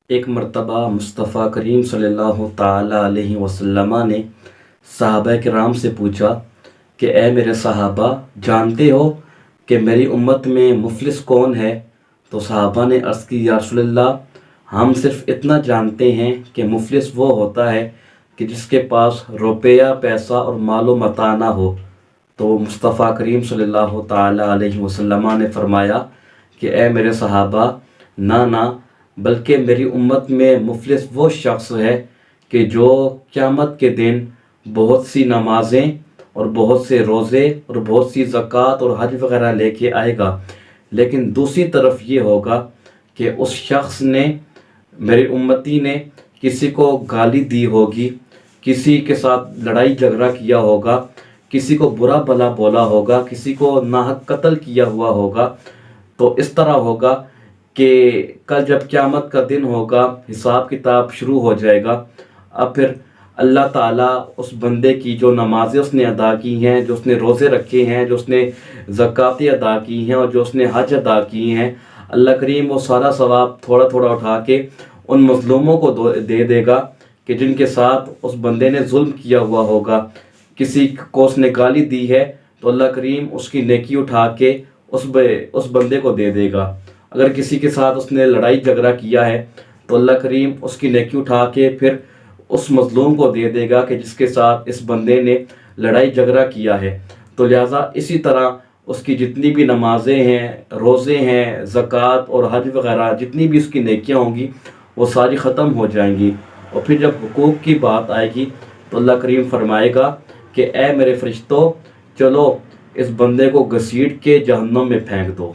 ایک مرتبہ مصطفیٰ کریم صلی اللہ تعالیٰ علیہ وسلم نے صحابہ کرام سے پوچھا کہ اے میرے صحابہ، جانتے ہو کہ میری امت میں مفلس کون ہے؟ تو صحابہ نے عرض کی یا رسول اللہ، ہم صرف اتنا جانتے ہیں کہ مفلس وہ ہوتا ہے کہ جس کے پاس روپیہ پیسہ اور مال و متاع نہ ہو۔ تو مصطفیٰ کریم صلی اللہ تعالیٰ علیہ وسلم نے فرمایا کہ اے میرے صحابہ، نہ بلکہ میری امت میں مفلس وہ شخص ہے کہ جو قیامت کے دن بہت سی نمازیں اور بہت سے روزے اور بہت سی زکوٰۃ اور حج وغیرہ لے کے آئے گا، لیکن دوسری طرف یہ ہوگا کہ اس شخص نے، میری امتی نے، کسی کو گالی دی ہوگی، کسی کے ساتھ لڑائی جھگڑا کیا ہوگا، کسی کو برا بھلا بولا ہوگا، کسی کو ناحق قتل کیا ہوا ہوگا۔ تو اس طرح ہوگا کہ کل جب قیامت کا دن ہوگا، حساب کتاب شروع ہو جائے گا، اب پھر اللہ تعالیٰ اس بندے کی جو نمازیں اس نے ادا کی ہیں، جو اس نے روزے رکھے ہیں، جو اس نے زکوٰۃیں ادا کی ہیں اور جو اس نے حج ادا کی ہیں، اللہ کریم وہ سارا ثواب تھوڑا تھوڑا اٹھا کے ان مظلوموں کو دے دے گا کہ جن کے ساتھ اس بندے نے ظلم کیا ہوا ہوگا۔ کسی کو اس نے گالی دی ہے تو اللہ کریم اس کی نیکی اٹھا کے اس بندے کو دے دے گا۔ اگر کسی کے ساتھ اس نے لڑائی جھگڑا کیا ہے تو اللہ کریم اس کی نیکی اٹھا کے پھر اس مظلوم کو دے دے گا کہ جس کے ساتھ اس بندے نے لڑائی جھگڑا کیا ہے۔ تو لہٰذا اسی طرح اس کی جتنی بھی نمازیں ہیں، روزے ہیں، زکوٰۃ اور حج وغیرہ، جتنی بھی اس کی نیکیاں ہوں گی وہ ساری ختم ہو جائیں گی۔ اور پھر جب حقوق کی بات آئے گی تو اللہ کریم فرمائے گا کہ اے میرے فرشتوں، چلو اس بندے کو گھسیٹ کے جہنم میں پھینک دو۔